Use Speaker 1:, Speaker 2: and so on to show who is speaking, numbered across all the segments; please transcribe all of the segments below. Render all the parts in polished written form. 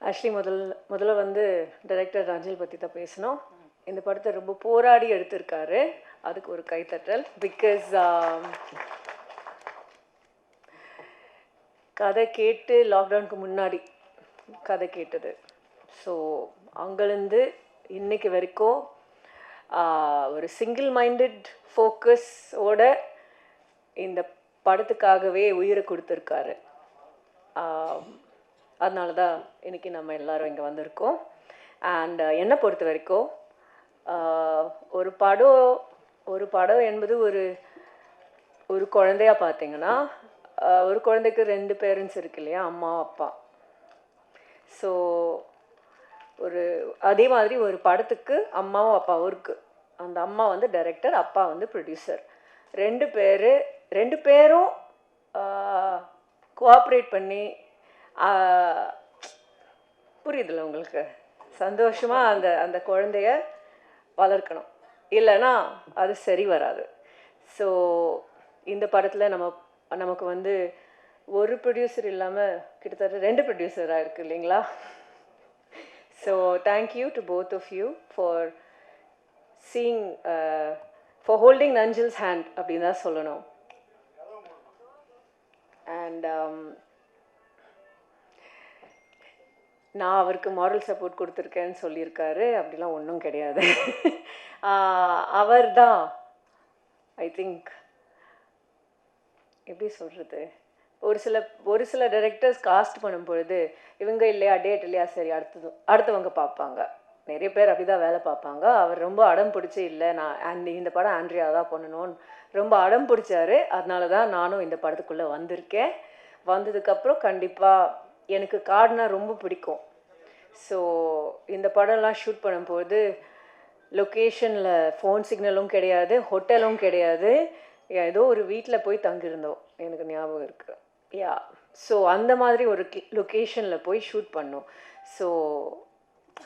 Speaker 1: Actually முதல்ல வந்து director Rajal பற்றி தான் பேசணும். இந்த படத்தை ரொம்ப போராடி எடுத்திருக்காரு. அதுக்கு ஒரு கைத்தட்டல். பிகாஸ் கதை கேட்டு லாக்டவுனுக்கு முன்னாடி கதை கேட்டது. ஸோ அங்கேருந்து இன்னைக்கு வரைக்கும் ஒரு சிங்கிள் மைண்டட் ஃபோக்கஸோட இந்த படத்துக்காகவே உயிரை கொடுத்துருக்காரு. அதனால தான் இன்றைக்கி நம்ம எல்லோரும் இங்கே வந்திருக்கோம். அண்ட் என்னை பொறுத்த வரைக்கும் ஒரு படம் என்பது ஒரு குழந்தையாக பார்த்தீங்கன்னா, ஒரு குழந்தைக்கு 2 பேரண்ட்ஸ் இருக்கு இல்லையா, அம்மா அப்பா. ஸோ அதே மாதிரி ஒரு படத்துக்கு அம்மாவும் அப்பாவும் இருக்குது. அந்த அம்மா வந்து டைரக்டர், அப்பா வந்து ப்ரொடியூசர். 2 பேரும் கோஆப்ரேட் பண்ணி, புரியுதுல்ல உங்களுக்கு, சந்தோஷமாக அந்த குழந்தைய வளர்க்கணும். இல்லைன்னா அது சரி வராது. ஸோ இந்த படத்தில் நமக்கு வந்து ஒரு ப்ரொடியூசர் இல்லாமல் கிட்டத்தட்ட 2 ப்ரொடியூசராக இருக்குது இல்லைங்களா. So thank you to both of you for seeing, for holding நஞ்சல்ஸ் ஹேண்ட் அப்படின்னு தான் சொல்லணும். அண்ட் நான் அவருக்கு மாரல் சப்போர்ட் கொடுத்துருக்கேன்னு சொல்லியிருக்காரு. அப்படிலாம் ஒன்றும் கிடையாது. அவர் தான் ஐ திங்க், எப்படி சொல்கிறது, ஒரு சில டைரக்டர்ஸ் காஸ்ட் பண்ணும் பொழுது இவங்க இல்லையா, டேட் இல்லையா, சரி அடுத்தவங்க பார்ப்பாங்க. நிறைய பேர் அப்படி தான் வேலை பார்ப்பாங்க. அவர் ரொம்ப அடம் பிடிச்சி, இல்லை நான் இந்த படம் ஆண்ட்ரியா தான் பண்ணணும்னு ரொம்ப அடம் பிடிச்சாரு. அதனால தான் நானும் இந்த படத்துக்குள்ளே வந்திருக்கேன். வந்ததுக்கப்புறம் கண்டிப்பாக எனக்கு காடுனா ரொம்ப பிடிக்கும். ஸோ இந்த படம்லாம் ஷூட் பண்ணும்போது லொக்கேஷனில் ஃபோன் சிக்னலும் கிடையாது, ஹோட்டலும் கிடையாது. ஏதோ ஒரு வீட்டில் போய் தங்கியிருந்தோம், எனக்கு ஞாபகம் இருக்குது. யா, ஸோ அந்த மாதிரி ஒரு லொக்கேஷனில் போய் ஷூட் பண்ணோம். ஸோ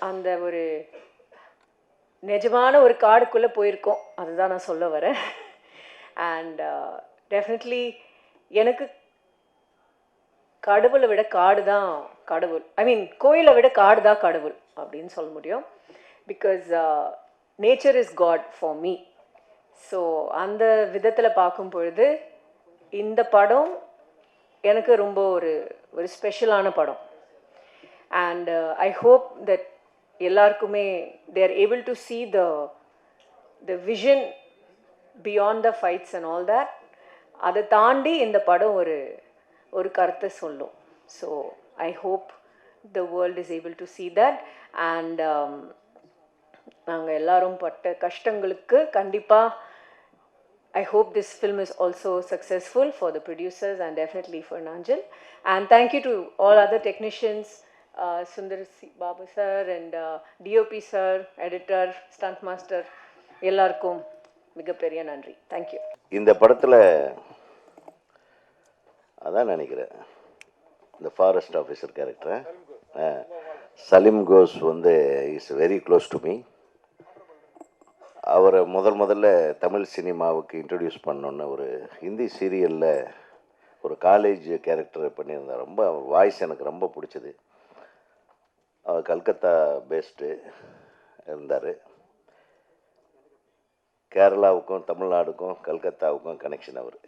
Speaker 1: அந்த ஒரு நிஜமான ஒரு காடுக்குள்ளே போயிருக்கோம், அதுதான் நான் சொல்ல வரேன். அண்ட் டெஃபினெட்லி எனக்கு கடவுளை விட காடு தான் கடவுள். ஐ மீன் கோயிலை விட காடு தான் கடவுள் அப்படின்னு சொல்ல முடியும். Because nature is God for me. So அந்த விதத்தில் பார்க்கும் பொழுது இந்த படம் எனக்கு ரொம்ப ஒரு ஸ்பெஷலான படம். அண்ட் ஐ ஹோப் தட் எல்லாருக்குமே they are able to see the vision beyond the fights and all that. அதை தாண்டி இந்த படம் ஒரு கருத்தை சொல்லும். So I hope the world is able to see that. And நாங்கள் எல்லாரும் பட்ட கஷ்டங்களுக்கு கண்டிப்பாக I hope this film is also successful for the producers and definitely for Nanjal. And thank you to all other technicians, Sundar Babu sir and DOP sir, editor, stunt master, எல்லாருக்கும் மிகப்பெரிய நன்றி. Thank you.
Speaker 2: இந்த படத்தில் அதான் நினைக்கிறேன், இந்த forest officer character Salim கோஸ் வந்து is very close to me. அவரை முதல்ல தமிழ் சினிமாவுக்கு இன்ட்ரடியூஸ் பண்ணோன்னு ஒரு ஹிந்தி சீரியலில் ஒரு காலேஜ் கேரக்டர் பண்ணியிருந்தார். ரொம்ப வாய்ஸ் எனக்கு ரொம்ப பிடிச்சது. அவர் கல்கத்தா பேஸ்டு இருந்தார். கேரளாவுக்கும் தமிழ்நாடுக்கும் கல்கத்தாவுக்கும் கனெக்ஷன் அவர்.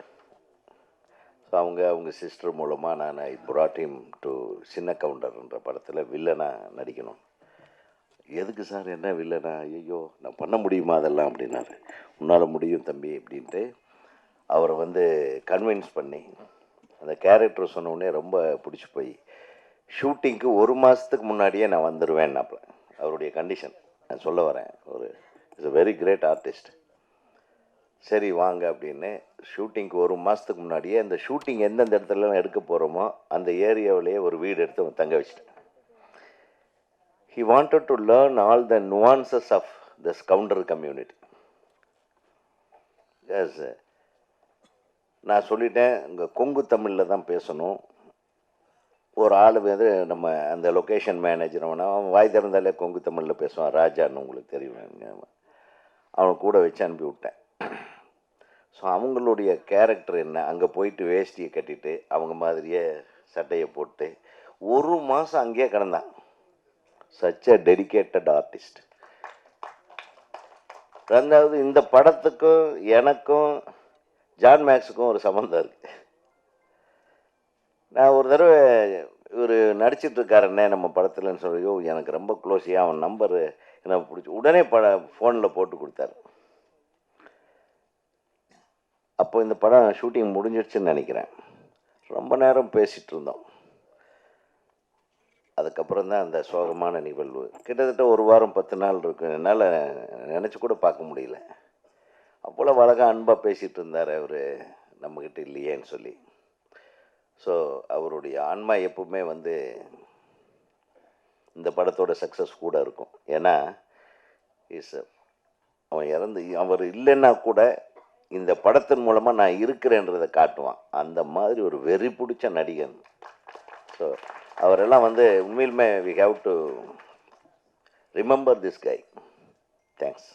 Speaker 2: ஸோ அவங்க சிஸ்டர் மூலமாக நான் ஐ brought him to சின்ன கவுண்டர்ன்ற படத்தில் வில்லனாக நடிக்கணும். எதுக்கு சார், என்ன வில்லனா, ஐயோ நான் பண்ண முடியுமா அதெல்லாம் அப்படின்னாரு. உன்னால் முடியும் தம்பி அப்படின்ட்டு அவரை வந்து கன்வின்ஸ் பண்ணி அந்த கேரக்டர் சொன்னோடனே ரொம்ப பிடிச்சி போய் ஷூட்டிங்க்கு 1 மாதத்துக்கு முன்னாடியே நான் வந்துடுவேன்னாப்புல. அவருடைய கண்டிஷன் நான் சொல்ல வரேன். It's a very great artist. சரி வாங்க அப்படின்னு ஷூட்டிங்க்கு 1 மாதத்துக்கு முன்னாடியே அந்த ஷூட்டிங் எந்தெந்த இடத்துலலாம் எடுக்க போகிறோமோ அந்த ஏரியாவிலேயே ஒரு வீடு எடுத்து தங்க வச்சுட்டேன். He wanted to learn all the nuances of the scoundrel community. Yes, நான் சொல்லிட்டேன், இங்கே கொங்கு தமிழில் தான் பேசணும். ஒரு ஆள் வந்து நம்ம அந்த லொக்கேஷன் மேனேஜர், அவன் வாய் திறந்தாலே கொங்கு தமிழில் பேசுவான், ராஜான்னு உங்களுக்கு தெரியும். அவனை கூட வச்சு அனுப்பி விட்டேன். ஸோ அவங்களுடைய கேரக்டர் என்ன, அங்கே போயிட்டு வேஷ்டியை கட்டிட்டு அவங்க மாதிரியே சட்டையை போட்டு 1 மாதம் அங்கேயே கிடந்தான். Such a dedicated artist. ரெண்டாவது, இந்த படத்துக்கும் எனக்கும் ஜான் மேக்ஸுக்கும் ஒரு சம்மந்தம் இருக்குது. நான் ஒரு தடவை இவர் நடிச்சிட்டு இருக்காருன்னே நம்ம படத்துலன்னு சொல்லியோ, எனக்கு ரொம்ப க்ளோஸியாக அவன் நம்பரு எனக்கு பிடிச்சி உடனே ஃபோனில் போட்டு கொடுத்தாரு. அப்போ இந்த படம் ஷூட்டிங் முடிஞ்சிடுச்சுன்னு நினைக்கிறேன். ரொம்ப நேரம் பேசிகிட்டு இருந்தோம். அதுக்கப்புறம் தான் அந்த சோகமான நிகழ்வு. கிட்டத்தட்ட 1 வாரம் 10 நாள் இருக்கு. என்னால் நினச்சி கூட பார்க்க முடியல. அவ்வளோ அழகாக அன்பாக பேசிகிட்டு இருந்தார் அவர், நம்மக்கிட்ட இல்லையேன்னு சொல்லி. ஸோ அவருடைய ஆன்மா எப்பவுமே வந்து இந்த படத்தோட சக்ஸஸ் கூட இருக்கும். ஏன்னா அவர் இல்லைன்னா கூட இந்த படத்தின் மூலமாக நான் இருக்கிறேன்றதை காட்டுவான். அந்த மாதிரி ஒரு வெறி பிடிச்ச நடிகன். ஸோ அவரெல்லாம் வந்து உண்மையிலுமே we have to remember this guy. Thanks.